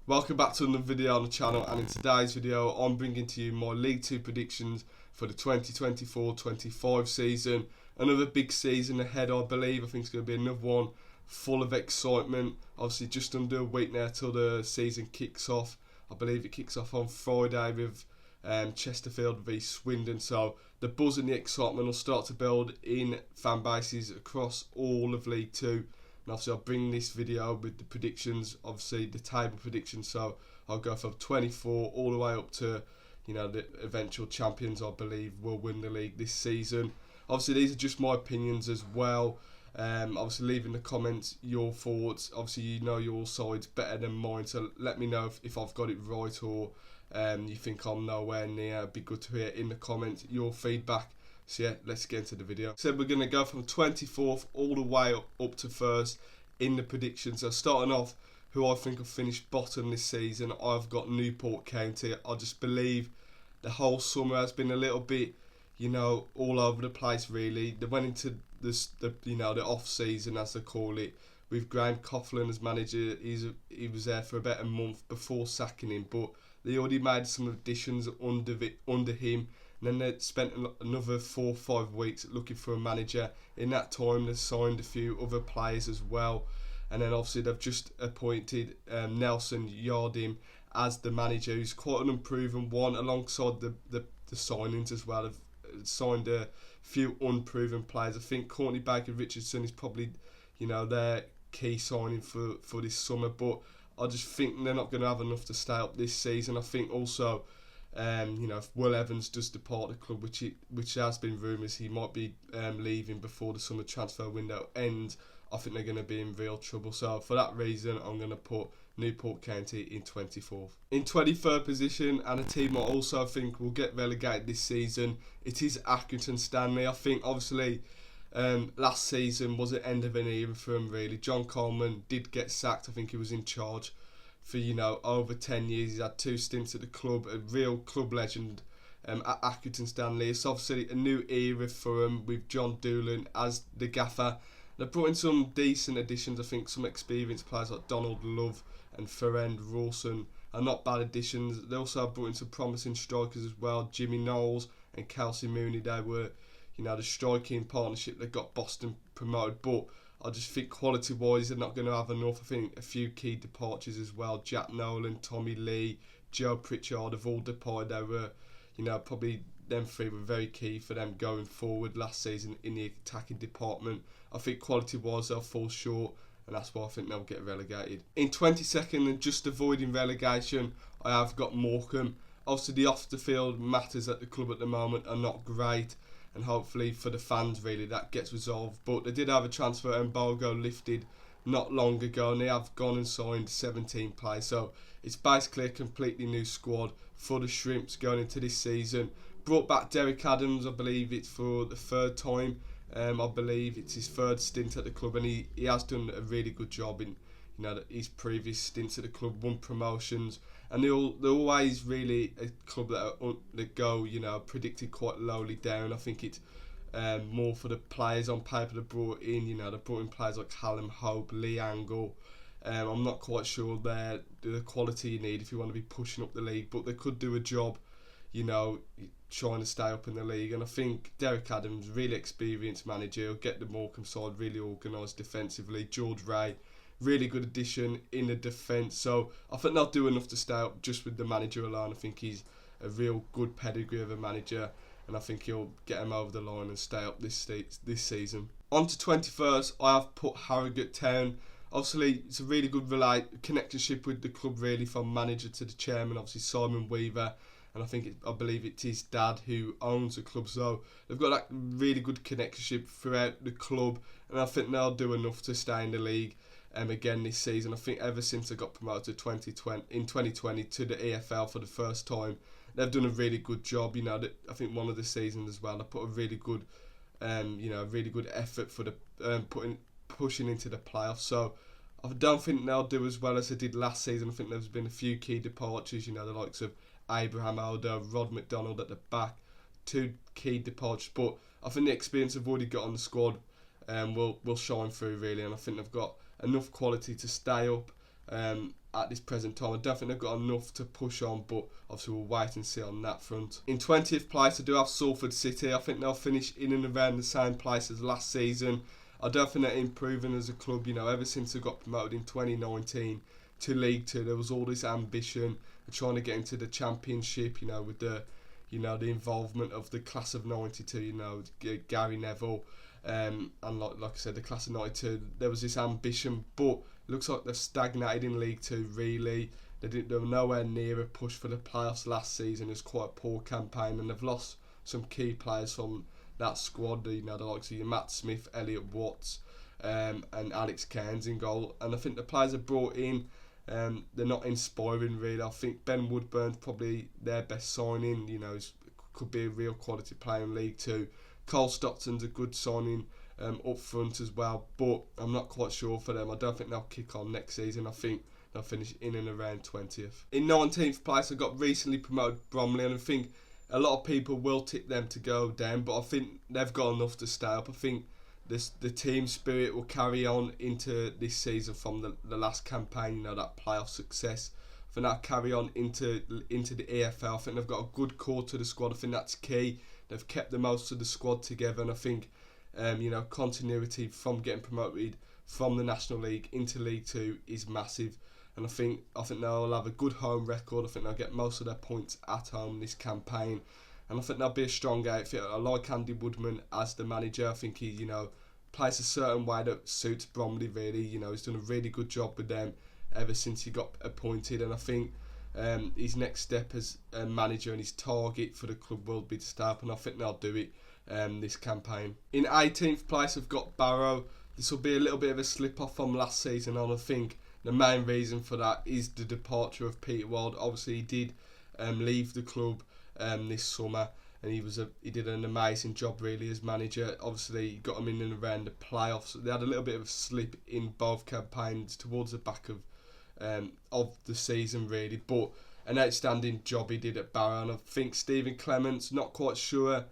Welcome back to another video on the channel, and in today's video I'm bringing to you my League 2 predictions for the 2024-25 season. Another big season ahead, I believe. I think it's going to be another one full of excitement. Obviously just under a week now till the season kicks off. I believe it kicks off on Friday with Chesterfield v Swindon, so the buzz and the excitement will start to build in fan bases across all of League 2. And obviously I'll bring this video with the predictions, obviously the table predictions, so I'll go from 24 all the way up to, you know, the eventual champions I believe will win the league this season. Obviously these are just my opinions as well. Obviously leave in the comments your thoughts. Obviously you know your side's better than mine, so let me know if I've got it right or you think I'm nowhere near. It'd be good to hear in the comments your feedback. So yeah, let's get into the video. So we're going to go from 24th all the way up to 1st in the predictions. So starting off, who I think will finish bottom this season, I've got Newport County. I just believe the whole summer has been a little bit, you know, all over the place really. They went into the off season, as they call it, with Graham Coughlin as manager. He was there for about a month before sacking him, but they already made some additions under him. And then they spent another 4 or 5 weeks looking for a manager. In that time, they signed a few other players as well. And then obviously they've just appointed Nelson Yardim as the manager, who's quite an unproven one, alongside the signings as well. They've signed a few unproven players. I think Courtney Baker-Richardson is probably, you know, their key signing for this summer. But I just think they're not going to have enough to stay up this season. I think also, you know, if Will Evans does depart the club, which has been rumours he might be leaving before the summer transfer window ends, I think they're going to be in real trouble. So for that reason, I'm going to put Newport County in 24th. In 23rd position, and a team I also think will get relegated this season, it is Accrington Stanley. I think obviously last season was the end of an era for him really. John Coleman did get sacked. I think he was in charge for, you know, over 10 years. He's had 2 stints at the club, a real club legend at Accrington Stanley. It's obviously a new era for him with John Doolan as the gaffer. They've brought in some decent additions. I think some experienced players like Donald Love and Ferenc Rawson are not bad additions. They also have brought in some promising strikers as well. Jimmy Knowles and Kelsey Mooney, they were, you know, the striking partnership that got Boston promoted. But I just think quality-wise they're not going to have enough. I think a few key departures as well. Jack Nolan, Tommy Lee, Joe Pritchard have all departed. They were, you know, probably them 3 were very key for them going forward last season in the attacking department. I think quality-wise they'll fall short, and that's why I think they'll get relegated. In 22nd, and just avoiding relegation, I have got Morecambe. Obviously the off-the-field matters at the club at the moment are not great, and hopefully for the fans really that gets resolved. But they did have a transfer embargo lifted not long ago, and they have gone and signed 17 players. So it's basically a completely new squad for the Shrimps going into this season. Brought back Derek Adams, I believe it's for the 3rd time. I believe it's his 3rd stint at the club, and he has done a really good job in, you know, his previous stints at the club, won promotions, and they're always really a club that go, you know, predicted quite lowly down. I think it's more for the players on paper they brought in. You know, they brought in players like Callum Hope, Lee Angle. I'm not quite sure they're the quality you need if you want to be pushing up the league, but they could do a job, you know, trying to stay up in the league. And I think Derek Adams, really experienced manager, will get the Morecambe side really organised defensively. George Ray, really good addition in the defence. So I think they'll do enough to stay up just with the manager alone. I think he's a real good pedigree of a manager, and I think he'll get them over the line and stay up this season. On to 21st, I have put Harrogate Town. Obviously, it's a really good connectionship with the club, really, from manager to the chairman. Obviously, Simon Weaver, and I believe it's his dad who owns the club. So they've got that really good connectionship throughout the club, and I think they'll do enough to stay in the league again this season. I think ever since they got promoted in 2020 to the EFL for the first time, they've done a really good job. You know, I think one of the seasons as well, they put a really good, you know, really good effort for the pushing into the playoffs. So I don't think they'll do as well as they did last season. I think there's been a few key departures. You know, the likes of Abraham Elder, Rod McDonald at the back, 2 key departures. But I think the experience they've already got on the squad will shine through really, and I think they've got enough quality to stay up. at this present time. I don't think they've got enough to push on, but obviously we'll wait and see on that front. In 20th place, I do have Salford City. I think they'll finish in and around the same place as last season. I don't think they're improving as a club. Ever since they got promoted in 2019 to League Two, there was all this ambition of trying to get into the Championship. With the the involvement of the class of '92. Gary Neville. And like I said, the class of '92, there was this ambition, but it looks like they've stagnated in League Two. Really, they were nowhere near a push for the playoffs last season. It was quite a poor campaign, and they've lost some key players from that squad. The likes of your Matt Smith, Elliot Watts, and Alex Cairns in goal. And I think the players are brought in. They're not inspiring really. I think Ben Woodburn's probably their best signing. Could be a real quality player in League Two. Cole Stockton's a good signing up front as well, but I'm not quite sure for them. I don't think they'll kick on next season. I think they'll finish in and around 20th. In 19th place, I got recently promoted Bromley, and I think a lot of people will tip them to go down, but I think they've got enough to stay up. I think the team spirit will carry on into this season from the last campaign, that playoff success. I think that'll carry on into the EFL. I think they've got a good core to the squad. I think that's key. They've kept the most of the squad together, and I think continuity from getting promoted from the National League into League Two is massive. And I think they'll have a good home record. I think they'll get most of their points at home this campaign, and I think they'll be a strong outfit. I like Andy Woodman as the manager. I think he plays a certain way that suits Bromley really. He's done a really good job with them ever since he got appointed, and I think his next step as a manager and his target for the club will be to stay up, and I think they'll do it this campaign. In 18th place, I've got Barrow. This will be a little bit of a slip off from last season, and I think the main reason for that is the departure of Peter Wild. Obviously, he did leave the club this summer, and he did an amazing job really as manager. Obviously, he got them in and around the playoffs. They had a little bit of a slip in both campaigns towards the back of the season really, but an outstanding job he did at Barrow, and I think Stephen Clements, not quite sure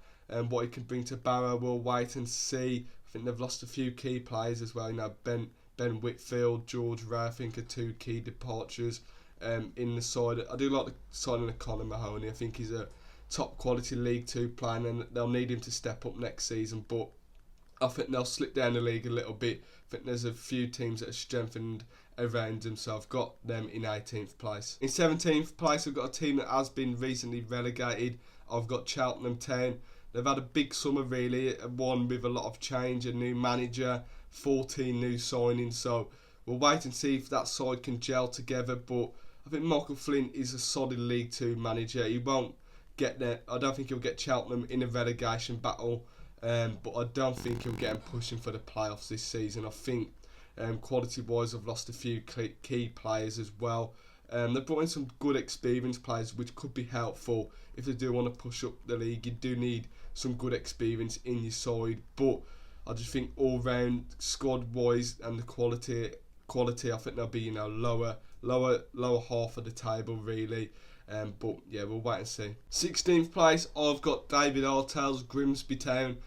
what he can bring to Barrow. We'll wait and see. I think they've lost a few key players as well. Ben Whitfield, George Ray, I think are two key departures in the side. I do like the signing of Conor Mahoney. I think he's a top quality League Two player, and they'll need him to step up next season, but I think they'll slip down the league a little bit. I think there's a few teams that are strengthened around them, so I've got them in 18th place. In 17th place, I've got a team that has been recently relegated. I've got Cheltenham Town. They've had a big summer really, one with a lot of change, a new manager, 14 new signings, so we'll wait and see if that side can gel together, but I think Michael Flint is a solid League Two manager. He won't get there. I don't think he'll get Cheltenham in a relegation battle, but I don't think he'll get them pushing for the playoffs this season. I think quality-wise, I've lost a few key players as well. They've brought in some good experienced players, which could be helpful if they do want to push up the league. You do need some good experience in your side, but I just think all-round squad-wise and the quality, I think they'll be lower half of the table really. But yeah, we'll wait and see. 16th place, I've got David Artell's Grimsby Town.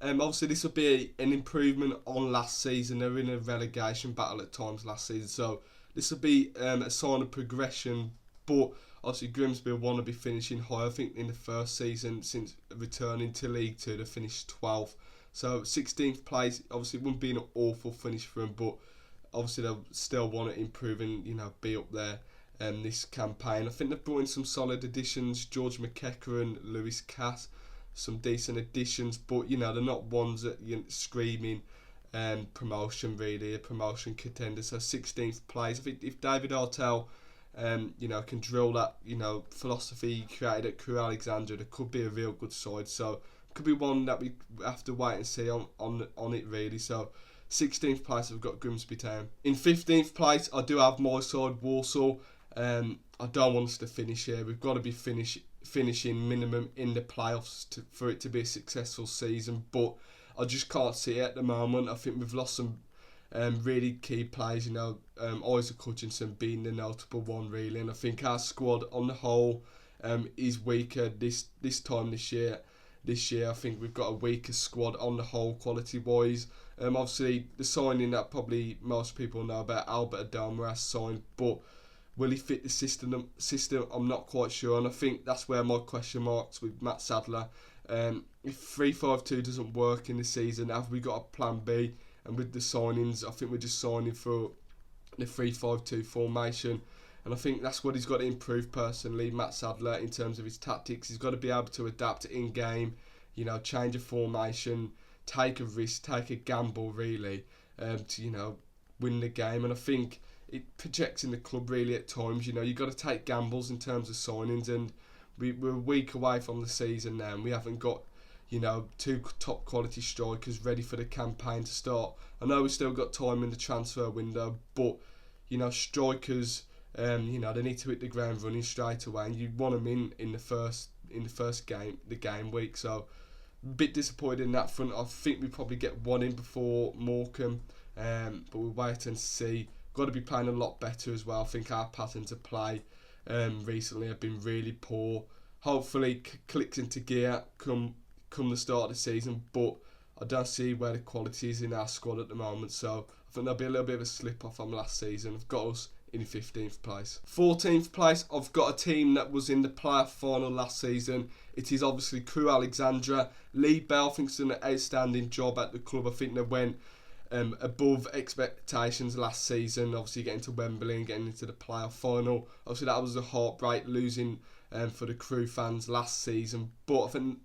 Obviously, this will be an improvement on last season. They were in a relegation battle at times last season, so this will be a sign of progression. But obviously, Grimsby will want to be finishing high. I think in the first season since returning to League Two, they finished 12th. So 16th place, obviously, it wouldn't be an awful finish for them, but obviously they'll still want to improve and be up there. This campaign, I think they've brought in some solid additions. George McKecker and Lewis Cass, some decent additions, but they're not ones that screaming promotion really, a promotion contender. So 16th place. I think if David Artell can drill that philosophy he created at Crewe Alexandra, there could be a real good side. So it could be one that we have to wait and see on it really. So 16th place, I've got Grimsby Town. In 15th place, I do have my side, Walsall. I don't want us to finish here. We've got to be finishing minimum in the playoffs for it to be a successful season, but I just can't see it at the moment. I think we've lost some really key players, Isaac Hutchinson being the notable one really, and I think our squad on the whole is weaker this time this year. I think we've got a weaker squad on the whole quality wise. Obviously the signing that probably most people know about, Albert Adama has signed, but Will he fit the system? I'm not quite sure, and I think that's where my question marks with Matt Sadler. If 3-5-2 doesn't work in the season, have we got a plan B? And with the signings, I think we're just signing for the 3-5-2 formation. And I think that's what he's got to improve personally, Matt Sadler, in terms of his tactics. He's got to be able to adapt in-game, change a formation, take a risk, take a gamble, really, to, win the game. And I think it projects in the club, really, at times. You've got to take gambles in terms of signings. And we're a week away from the season now, and we haven't got, 2 top quality strikers ready for the campaign to start. I know we've still got time in the transfer window, but, strikers... they need to hit the ground running straight away, and you want them in the first game week. So a bit disappointed in that front. I think we probably get one in before Morecambe, but we'll wait and see. Got to be playing a lot better as well. I think our patterns of play recently have been really poor. Hopefully clicks into gear come the start of the season, but I don't see where the quality is in our squad at the moment. So I think there'll be a little bit of a slip off from last season. I've got us in 15th place. 14th place, I've got a team that was in the playoff final last season. It is obviously Crewe Alexandra. Lee Bell thinks done an outstanding job at the club. I think they went above expectations last season, obviously getting to Wembley and getting into the playoff final. Obviously that was a heartbreak losing for the Crewe fans last season, but I think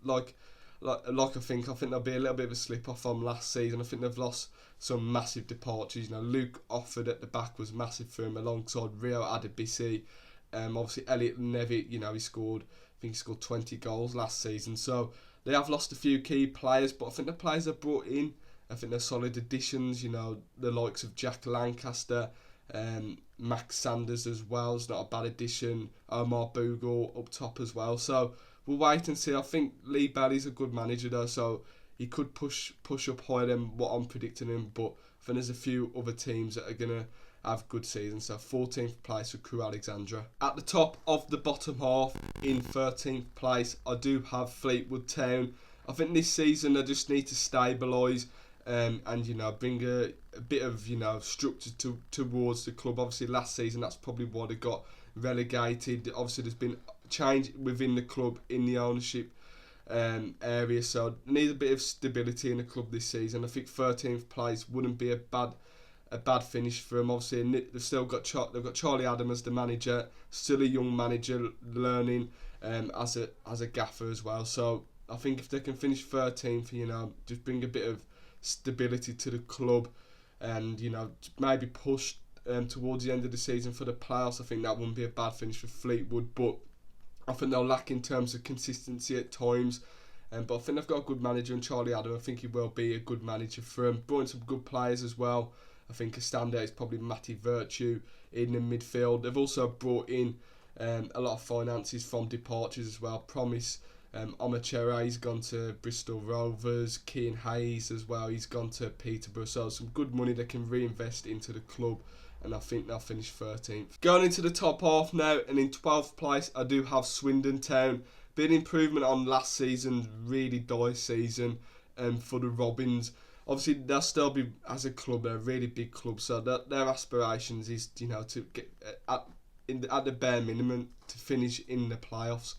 I think there'll be a little bit of a slip off from last season. I think they've lost some massive departures. Luke Offord at the back was massive for him, alongside Rio Adebisi. Obviously Elliot Nevitt, he scored 20 goals last season. So they have lost a few key players, but I think the players they've brought in, I think they're solid additions. The likes of Jack Lancaster, Max Sanders as well is not a bad addition. Omar Bogle up top as well. So we'll wait and see. I think Lee Bailey's a good manager though, so he could push up higher than what I'm predicting him. But I think there's a few other teams that are going to have good seasons. So 14th place for Crewe Alexandra. At the top of the bottom half, in 13th place, I do have Fleetwood Town. I think this season they just need to stabilise and bring a bit of structure towards the club. Obviously last season that's probably why they got relegated. Obviously there's been change within the club in the ownership area, so need a bit of stability in the club this season. I think 13th place wouldn't be a bad finish for them. Obviously they've still got they've got Charlie Adam as the manager, still a young manager learning as a gaffer as well. So I think if they can finish 13th, just bring a bit of stability to the club, and maybe push towards the end of the season for the playoffs. I think that wouldn't be a bad finish for Fleetwood, but I think they'll lack in terms of consistency at times. But I think they've got a good manager in Charlie Adam. I think he will be a good manager for them. Brought in some good players as well. I think a standout is probably Matty Virtue in the midfield. They've also brought in a lot of finances from departures as well. Promise Omachera, he's gone to Bristol Rovers. Keane Hayes as well, he's gone to Peterborough. So some good money they can reinvest into the club, and I think they'll finish 13th. Going into the top half now, and in 12th place I do have Swindon Town. Bit improvement on last season's really dire season for the Robins. Obviously they'll still be, as a club, they're a really big club, so their aspirations is to get at the bare minimum to finish in the playoffs.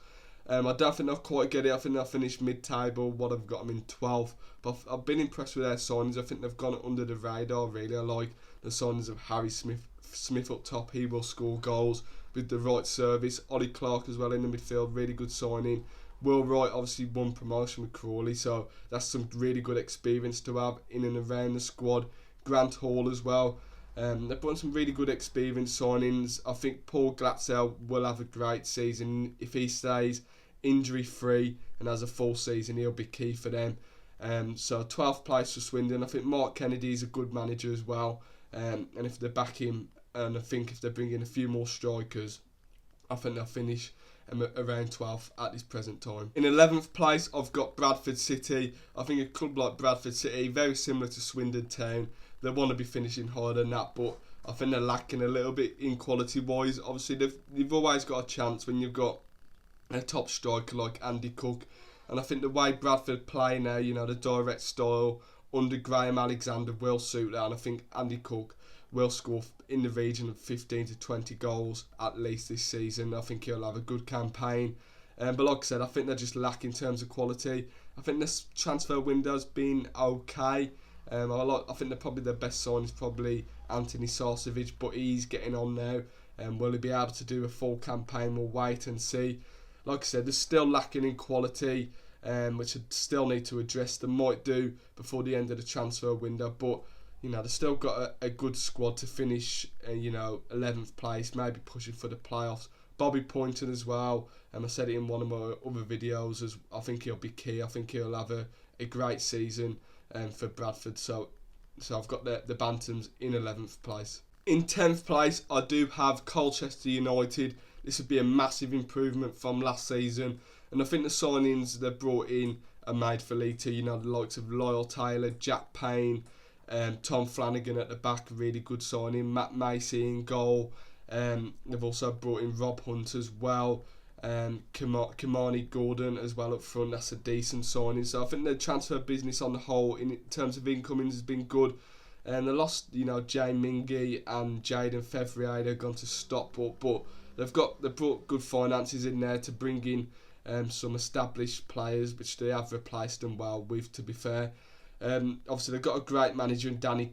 I don't think they'll quite get it. I think they'll finish mid-table. What I've got them in 12th. But I've been impressed with their signings. I think they've gone under the radar, really. I like the signings of Harry Smith up top. He will score goals with the right service. Ollie Clark as well in the midfield. Really good signing. Will Wright obviously won promotion with Crawley, so that's some really good experience to have in and around the squad. Grant Hall as well. They've put some really good experience signings. I think Paul Glatzel will have a great season if he stays injury free and has a full season. He'll be key for them. So 12th place for Swindon. I think Mark Kennedy is a good manager as well. And if they back him, and I think if they bring in a few more strikers, I think they'll finish around 12th at this present time. In 11th place, I've got Bradford City. I think a club like Bradford City, very similar to Swindon Town, they want to be finishing higher than that, but I think they're lacking a little bit in quality wise. Obviously they've always got a chance when you've got a top striker like Andy Cook, and I think the way Bradford play now, the direct style under Graham Alexander will suit that, and I think Andy Cook will score in the region of 15 to 20 goals at least this season. I think he'll have a good campaign. But like I said, I think they're just lacking in terms of quality. I think this transfer window's been okay. I think they're probably their best sign is probably Anthony Sarcevic, but he's getting on now. Will he be able to do a full campaign? We'll wait and see. Like I said, they're still lacking in quality, which I still need to address. They might do before the end of the transfer window, but they've still got a good squad to finish, 11th place, maybe pushing for the playoffs. Bobby Poynton as well. I said it in one of my other videos. I think he'll be key. I think he'll have a great season for Bradford. So I've got the Bantams in 11th place. In 10th place, I do have Colchester United. This would be a massive improvement from last season. And I think the signings they've brought in are made for League Two. The likes of Lyle Taylor, Jack Payne, Tom Flanagan at the back, really good signing. Matt Macy in goal. They've also brought in Rob Hunt as well. Kimani Gordon as well up front. That's a decent signing. So I think the transfer business on the whole, in terms of incomings, has been good. And they lost, Jay Mingy and Jaden Fevrier. They've gone to Stockport, but they've brought good finances in there to bring in some established players, which they have replaced them well with, to be fair. Obviously, they've got a great manager in Danny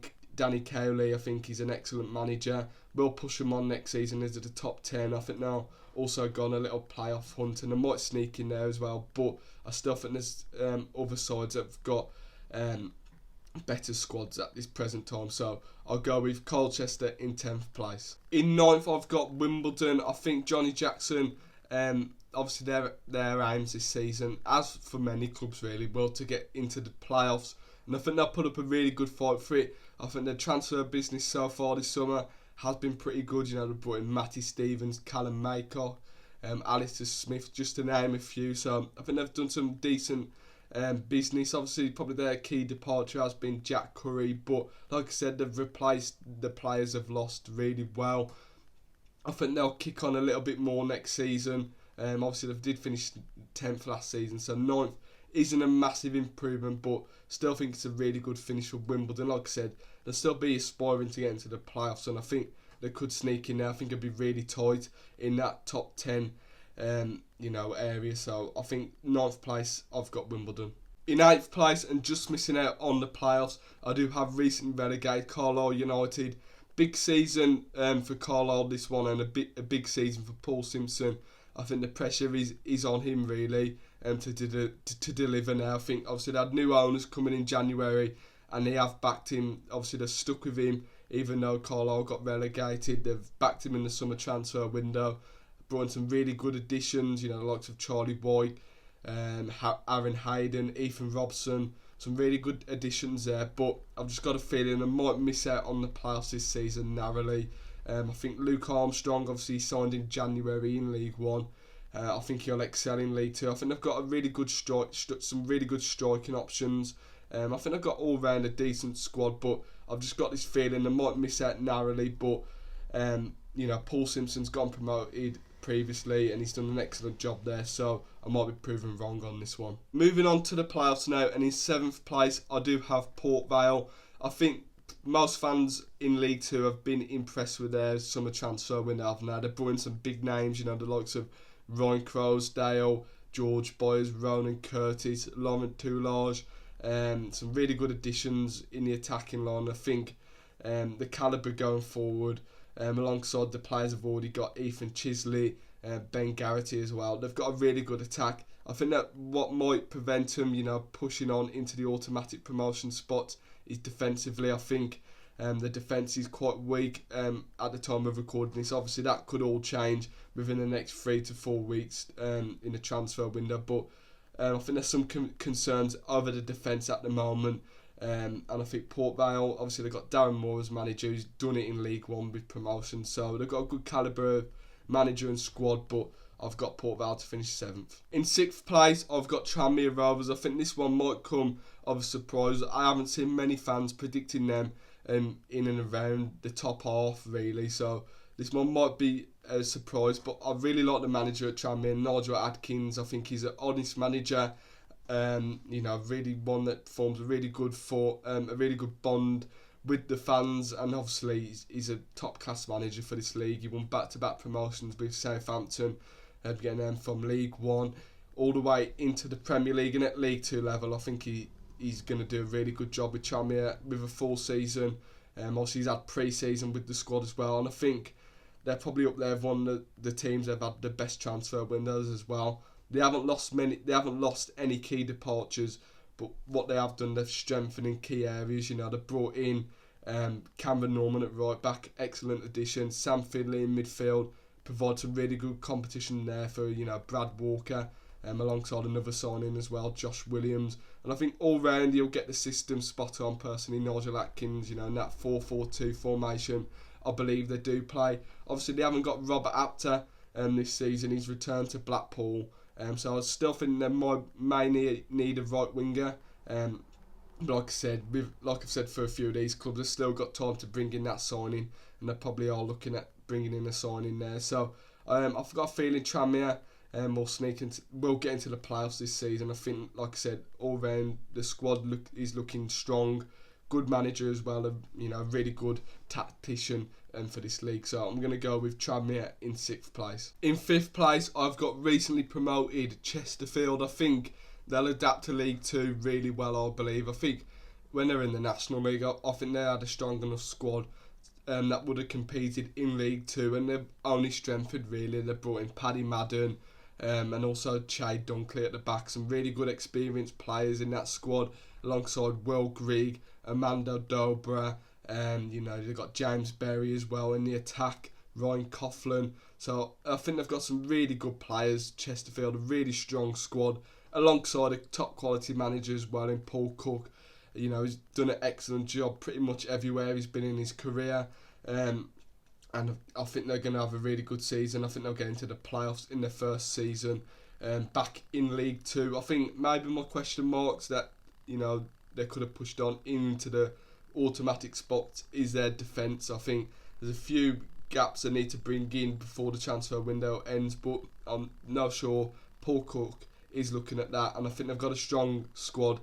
Cowley. I think he's an excellent manager. We'll push them on next season into the top 10. I think they'll also go on a little playoff hunt, and they might sneak in there as well. But I still think there's other sides that have got better squads at this present time. So I'll go with Colchester in 10th place. In 9th, I've got Wimbledon. I think Johnny Jackson, obviously their aims this season, as for many clubs really, will to get into the playoffs. And I think they'll put up a really good fight for it. I think the transfer business so far this summer has been pretty good. They've brought in Matty Stevens, Callum Maycock, Alistair Smith, just to name a few. So I think they've done some decent business. Obviously, probably their key departure has been Jack Curry, but like I said, they've replaced the players they've lost really well. I think they'll kick on a little bit more next season. Obviously, they did finish 10th last season, so 9th isn't a massive improvement, but still think it's a really good finish for Wimbledon. Like I said, they'll still be aspiring to get into the playoffs, and I think they could sneak in there. I think it'd be really tight in that top 10 area. So I think 9th place, I've got Wimbledon. In 8th place, and just missing out on the playoffs, I do have recently relegated Carlisle United. Big season for Carlisle this one, and a big season for Paul Simpson. I think the pressure is on him really to deliver now. I think obviously they had new owners coming in January, and they have backed him. Obviously they're stuck with him, even though Carlisle got relegated. They've backed him in the summer transfer window, brought in some really good additions, the likes of Charlie White, Aaron Hayden, Ethan Robson, some really good additions there. But I've just got a feeling I might miss out on the playoffs this season narrowly. I think Luke Armstrong obviously signed in January in League One. I think he'll excel in League Two. I think they've got a really good some really good striking options. I think they've got all round a decent squad, but I've just got this feeling they might miss out narrowly. But Paul Simpson's gone promoted previously, and he's done an excellent job there, so I might be proven wrong on this one. Moving on to the playoffs now, and in 7th place I do have Port Vale. I think most fans in League Two have been impressed with their summer transfer window. They've brought in some big names, the likes of Ryan Crowsdale, George Boyers, Ronan Curtis, Laurent Toulage. Some really good additions in the attacking line. I think the calibre going forward, alongside the players have already got, Ethan Chisley, Ben Garrity as well. They've got a really good attack. I think that what might prevent them, pushing on into the automatic promotion spots is defensively. I think the defence is quite weak at the time of recording this. Obviously, that could all change within the next 3 to 4 weeks in the transfer window. But I think there's some concerns over the defence at the moment. And I think Port Vale, obviously they've got Darren Moore as manager, who's done it in League One with promotion. So they've got a good calibre of manager and squad, but I've got Port Vale to finish 7th. In 6th place, I've got Tranmere Rovers. I think this one might come of a surprise. I haven't seen many fans predicting them in and around the top half, really. So this one might be a surprise, but I really like the manager at Tranmere, Nigel Adkins. I think he's an honest manager. Really one that forms a really good bond with the fans, and obviously he's a top class manager for this league. He won back-to-back promotions with Southampton, getting them from League One all the way into the Premier League, and at League Two level I think he's going to do a really good job with Tranmere with a full season. Obviously he's had pre-season with the squad as well, and I think they're probably up there with one of the teams that have had the best transfer windows as well. They haven't lost any key departures, but what they have done, they've strengthened in key areas. You know, they've brought in Cameron Norman at right back, excellent addition. Sam Findlay in midfield provides some really good competition there for, you know, Brad Walker, alongside another signing as well, Josh Williams. And I think all round you'll get the system spot on. Personally, Nigel Atkins, you know, in that 4-4-2 formation, I believe they do play. Obviously, they haven't got Robert Apter this season. He's returned to Blackpool. So I still think they may need a right winger. But like I've said for a few of these clubs, they've still got time to bring in that signing, and they probably are looking at bringing in a signing there. So I've got a feeling Tranmere we'll get into the playoffs this season. I think, like I said, all round the squad is looking strong. Good manager as well, you know, really good tactician for this league. So I'm going to go with Tranmere in 6th place. In 5th place, I've got recently promoted Chesterfield. I think they'll adapt to League 2 really well, I believe. I think when they're in the National League, I think they had a strong enough squad that would have competed in League 2, and they've only strengthened really. They've brought in Paddy Madden, and also Chad Dunkley at the back. Some really good experienced players in that squad, alongside Will Grigg, Amanda Dobra, you know, they've got James Berry as well in the attack, Ryan Coughlin. So I think they've got some really good players. Chesterfield, a really strong squad, alongside a top quality manager as well in Paul Cook. You know, he's done an excellent job pretty much everywhere he's been in his career. And I think they're going to have a really good season. I think they'll get into the playoffs in their first season, back in League 2. I think maybe my question marks that, you know, they could have pushed on into the automatic spots is their defence. I think there's a few gaps they need to bring in before the transfer window ends, but I'm not sure Paul Cook is looking at that, and I think they've got a strong squad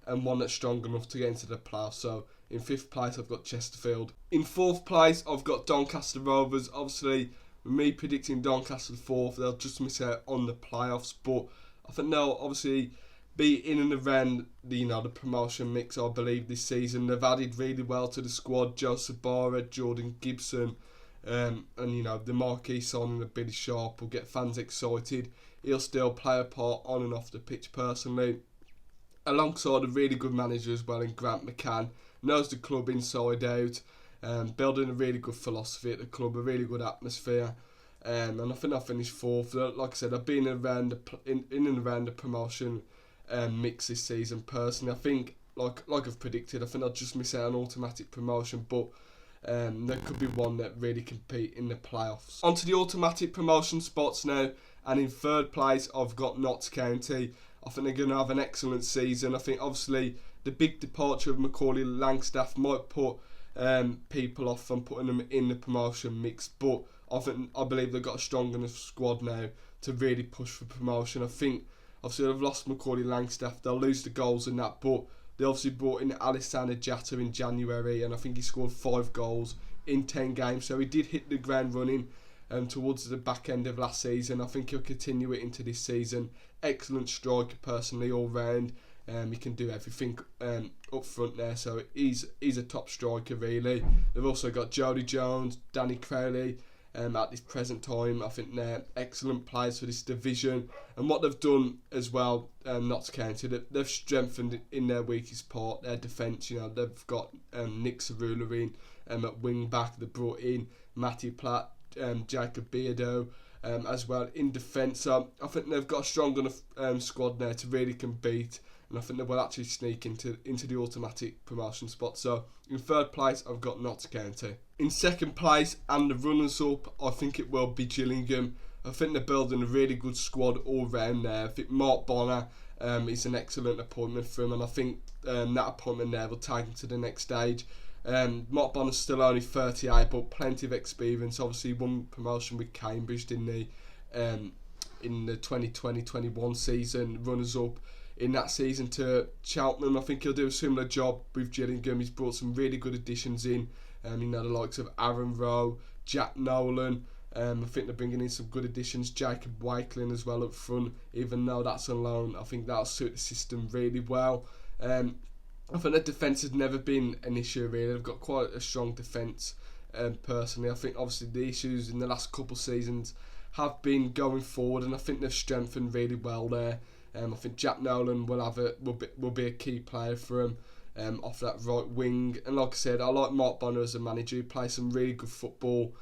and one that's strong enough to get into the playoffs. So in 5th place, I've got Chesterfield. In 4th place, I've got Doncaster Rovers. Obviously, with me predicting Doncaster 4th, they'll just miss out on the playoffs, but I think they'll obviously be in and around the promotion mix, I believe, this season. They've added really well to the squad. Joseph Barra, Jordan Gibson, and you know, the marquee signing of Billy Sharp will get fans excited. He'll still play a part on and off the pitch personally, alongside a really good manager as well in Grant McCann. Knows the club inside out, building a really good philosophy at the club, a really good atmosphere. And I think I'll finish 4th. Like I said, I've been in and around the promotion mix this season personally. I think, like I've predicted, I think I'll just miss out on automatic promotion, but there could be one that really compete in the playoffs. Onto the automatic promotion spots now, and in 3rd place I've got Notts County. I think they're going to have an excellent season. I think obviously the big departure of Macaulay Langstaff might put people off from putting them in the promotion mix, but I believe they've got a strong enough squad now to really push for promotion. I think obviously they've lost Macaulay Langstaff, they'll lose the goals in that, but they obviously brought in Alessandro Jatta in January, and I think he scored 5 goals in 10 games, so he did hit the ground running towards the back end of last season. I think he'll continue it into this season. Excellent striker personally all round. He can do everything up front there, so he's a top striker really. They've also got Jody Jones, Danny Crowley at this present time. I think they're excellent players for this division, and what they've done as well, Notts County, they've strengthened in their weakest part, their defence. You know, they've got Nick Cerula in at wing back. They brought in Matty Platt, Jacob Beardo as well in defence. So I think they've got a strong enough squad there to really compete, and I think they will actually sneak into the automatic promotion spot. So in 3rd place, I've got Notts County. In 2nd place, and the runners-up, I think it will be Gillingham. I think they're building a really good squad all round there. I think Mark Bonner is an excellent appointment for him, and I think that appointment there will take him to the next stage. Mark Bonner's still only 38, but plenty of experience. Obviously, won promotion with Cambridge in the 2020-21 season, runners-up in that season to Cheltenham. I think he'll do a similar job with Gillingham. He's brought some really good additions in. The likes of Aaron Rowe, Jack Nolan. I think they're bringing in some good additions. Jacob Wakelin as well up front. Even though that's on loan, I think that'll suit the system really well. I think the defence has never been an issue really. They've got quite a strong defence. Personally, I think obviously the issues in the last couple of seasons have been going forward, and I think they've strengthened really well there. I think Jack Nolan will be a key player for him off that right wing. And like I said, I like Mark Bonner as a manager. He plays some really good football,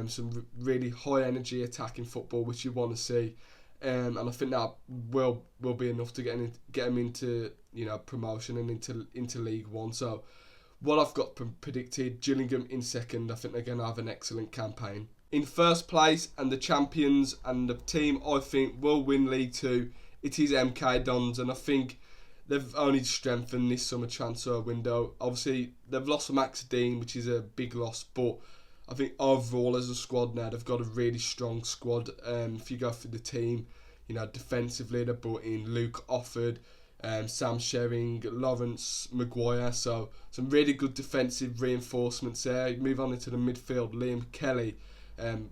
some really high energy attacking football, which you want to see. And I think that will be enough to get him into promotion and into League One. So what I've got predicted, Gillingham in second. I think they're going to have an excellent campaign. In first place, and the champions and the team I think will win League Two, it is MK Dons, and I think they've only strengthened this summer transfer window. Obviously, they've lost Max Dean, which is a big loss, but I think overall as a squad now, they've got a really strong squad. If you go through the team, defensively, they brought in Luke Offord, Sam Shering, Lawrence Maguire, so some really good defensive reinforcements there. You move on into the midfield, Liam Kelly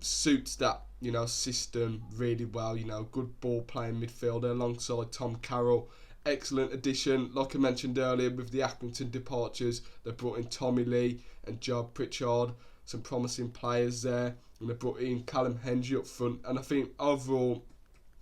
suits that system really well. Good ball playing midfielder alongside Tom Carroll. Excellent addition. Like I mentioned earlier, with the Accrington departures, they brought in Tommy Lee and Job Pritchard, some promising players there, and they brought in Callum Hendry up front. And I think overall,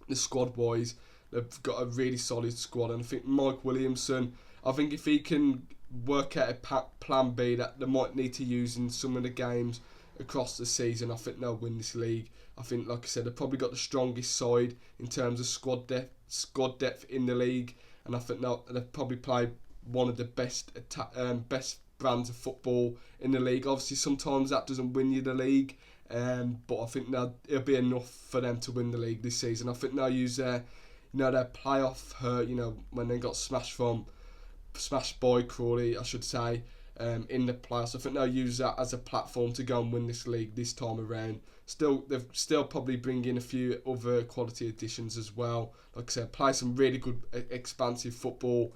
the squad wise, they've got a really solid squad. And I think Mike Williamson, I think if he can work out a plan B that they might need to use in some of the games across the season, I think they'll win this league. I think, like I said, they've probably got the strongest side in terms of squad depth in the league, and I think they've probably played one of the best brands of football in the league. Obviously, sometimes that doesn't win you the league, but I think it'll be enough for them to win the league this season. I think they'll use their playoff hurt, when they got smashed by Crawley, I should say, in the playoffs. I think they'll use that as a platform to go and win this league this time around. They've still probably bring in a few other quality additions as well. Like I said, play some really good expansive football.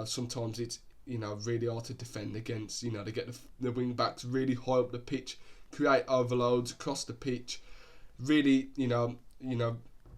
Sometimes it's really hard to defend against. They get the wing backs really high up the pitch, create overloads across the pitch. Really,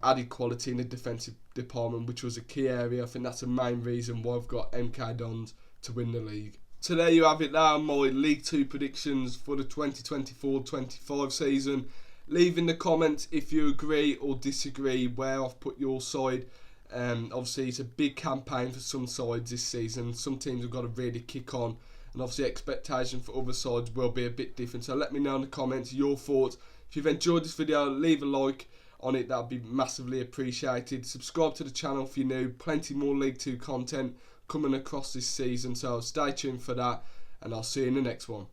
added quality in the defensive department, which was a key area. I think that's the main reason why I've got MK Dons to win the league. So there you have it. There are my League 2 predictions for the 2024-25 season. Leave in the comments if you agree or disagree where I've put your side. Obviously, it's a big campaign for some sides this season. Some teams have got to really kick on, and obviously expectation for other sides will be a bit different. So let me know in the comments your thoughts. If you've enjoyed this video, leave a like on it. That would be massively appreciated. Subscribe to the channel if you're new. Plenty more League 2 content coming across this season, so stay tuned for that, and I'll see you in the next one.